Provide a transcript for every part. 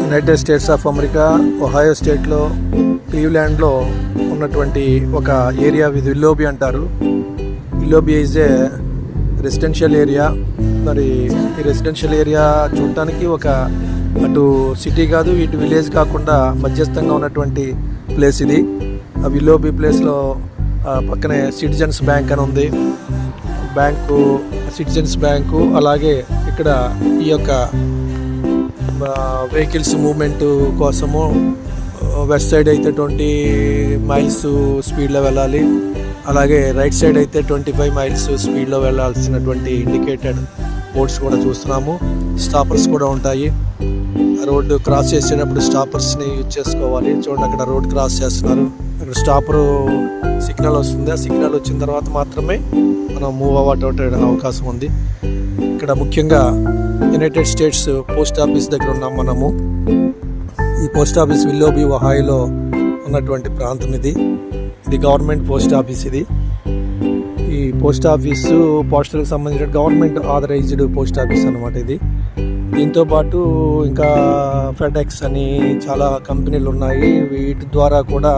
United states of America Ohio స్టేట్లో క్లీవ్లాండ్లో ఉన్నటువంటి ఒక ఏరియా విల్లోబీ అంటారు. విల్లోబీ ఈజ్ ఏ రెసిడెన్షియల్ ఏరియా. మరి ఈ రెసిడెన్షియల్ ఏరియా చూడటానికి ఒక అటు సిటీ కాదు ఇటు విలేజ్ కాకుండా మధ్యస్థంగా ఉన్నటువంటి ప్లేస్ ఇది. ఆ విల్లోబీ ప్లేస్లో పక్కనే సిటిజన్స్ బ్యాంక్ అని ఉంది. సిటిజన్స్ బ్యాంకు, అలాగే ఇక్కడ ఈ యొక్క వెహికల్స్ మూవ్మెంట్ కోసము వెస్ట్ సైడ్ అయితే 20 మైల్స్ స్పీడ్లో వెళ్ళాలి, అలాగే రైట్ సైడ్ అయితే 25 మైల్స్ స్పీడ్లో వెళ్ళాల్సినటువంటి ఇండికేటెడ్ బోర్డ్స్ కూడా చూస్తున్నాము. స్టాపర్స్ కూడా ఉంటాయి. రోడ్డు క్రాస్ చేసేటప్పుడు స్టాపర్స్ని యూజ్ చేసుకోవాలి. చూడండి, అక్కడ రోడ్ క్రాస్ చేస్తున్నారు. అక్కడ స్టాపరు సిగ్నల్ వస్తుంది. ఆ సిగ్నల్ వచ్చిన తర్వాత మాత్రమే మనం మూవ్ అవ్వటం అవకాశం ఉంది. ఇక్కడ ముఖ్యంగా యునైటెడ్ స్టేట్స్ పోస్ట్ ఆఫీస్ దగ్గర ఉన్నాం మనము. ఈ పోస్ట్ ఆఫీస్ విల్లోబీ ఒహాయోలో ఉన్నటువంటి ప్రాంతం ఇది. ఇది గవర్నమెంట్ పోస్ట్ ఆఫీస్. ఈ పోస్ట్ ఆఫీసు పోస్టల్కి సంబంధించిన గవర్నమెంట్ ఆథరైజ్డ్ పోస్ట్ ఆఫీస్ అన్నమాట ఇది. దీంతోపాటు ఇంకా ఫెడెక్స్ అని చాలా కంపెనీలు ఉన్నాయి. వీటి ద్వారా కూడా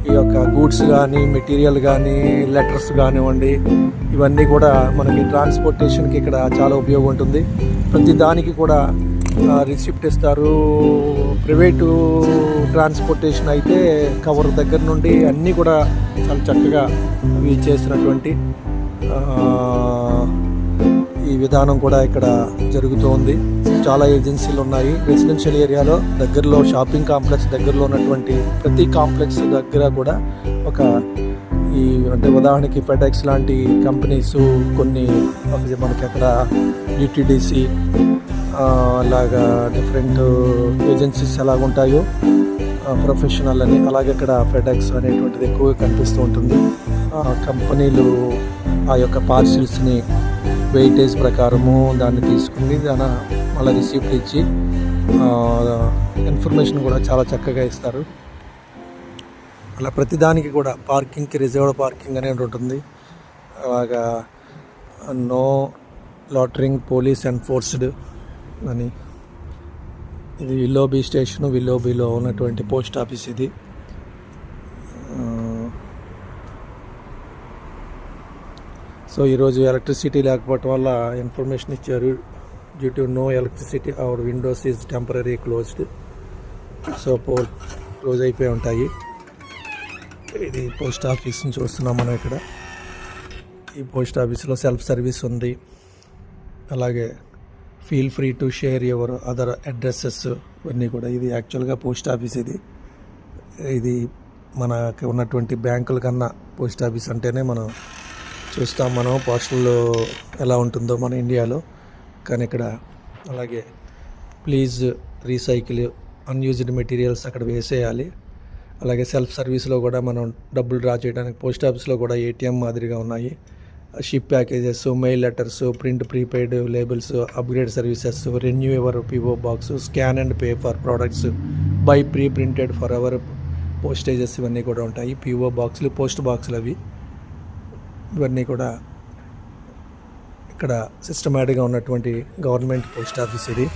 ఈ యొక్క గూడ్స్ కానీ, మెటీరియల్ కానీ, లెటర్స్ కానివ్వండి, ఇవన్నీ కూడా మనకి ట్రాన్స్పోర్టేషన్కి ఇక్కడ చాలా ఉపయోగం ఉంటుంది. ప్రతి దానికి కూడా రిసిప్ట్ ఇస్తారు. ప్రైవేటు ట్రాన్స్పోర్టేషన్ అయితే కవర్ దగ్గర నుండి అన్నీ కూడా చాలా చక్కగా అవి చేసినటువంటి ఈ విధానం కూడా ఇక్కడ జరుగుతోంది. చాలా ఏజెన్సీలు ఉన్నాయి రెసిడెన్షియల్ ఏరియాలో. దగ్గరలో షాపింగ్ కాంప్లెక్స్ దగ్గరలో ఉన్నటువంటి ప్రతి కాంప్లెక్స్ దగ్గర కూడా అంటే ఉదాహరణకి ఫెడెక్స్ లాంటి కంపెనీస్ కొన్ని మనకి అక్కడ యూటీడీసీ అలాగా డిఫరెంట్ ఏజెన్సీస్ ఎలాగుంటాయో ప్రొఫెషనల్ అని, అలాగే ఇక్కడ ఫెడెక్స్ అనేటువంటిది ఎక్కువగా కనిపిస్తూ ఉంటుంది. కంపెనీలు ఆ యొక్క పార్సిల్స్ని వెయిటేజ్ ప్రకారము దాన్ని తీసుకుని మళ్ళీ రిసీప్ట్ ఇచ్చి ఇన్ఫర్మేషన్ కూడా చాలా చక్కగా ఇస్తారు. అలా ప్రతిదానికి కూడా పార్కింగ్కి రిజర్వ్డ్ పార్కింగ్ అనేది ఉంటుంది. అలాగా నో లాటరింగ్ పోలీస్ ఎన్ఫోర్స్డ్ అని. ఇది విల్లోబీ స్టేషను, విల్లోబీలో ఉన్నటువంటి పోస్ట్ ఆఫీస్ ఇది. సో ఈరోజు ఎలక్ట్రిసిటీ లేకపోవటం వల్ల ఇన్ఫర్మేషన్ ఇచ్చారు. Due to no electricity our windows is temporary closed. So close అయిపోయి ఉంటాయి. ఇది పోస్ట్ ఆఫీస్ని చూస్తున్నాం మనం ఇక్కడ. ఈ పోస్ట్ ఆఫీస్లో సెల్ఫ్ సర్వీస్ ఉంది. అలాగే feel free to share your other addresses ఇవన్నీ కూడా. ఇది యాక్చువల్గా పోస్ట్ ఆఫీస్. ఇది మనకి ఉన్నటువంటి బ్యాంకుల కన్నా పోస్ట్ ఆఫీస్ అంటేనే మనం చూస్తాం. మనం పోస్టల్లో ఎలా ఉంటుందో మన ఇండియాలో, కానీ ఇక్కడ అలాగే ప్లీజ్ రీసైకిల్ అన్యూజ్డ్ మెటీరియల్స్ అక్కడ వేసేయాలి. అలాగే సెల్ఫ్ సర్వీస్లో కూడా మనం డబ్బులు డ్రా చేయడానికి పోస్ట్ ఆఫీస్లో కూడా ఏటీఎం మాదిరిగా ఉన్నాయి. Ship packages, mail letters, print prepaid labels, upgrade services, renew ever PO box, scan and pay for products, buy pre printed for our postages ఇవన్నీ కూడా ఉంటాయి. పిఓ బాక్సులు, పోస్ట్ బాక్సులు ఇవన్నీ కూడా ఇక్కడ సిస్టమేటిక్గా ఉన్నటువంటి గవర్నమెంట్ పోస్ట్ ఆఫీస్ ఇది.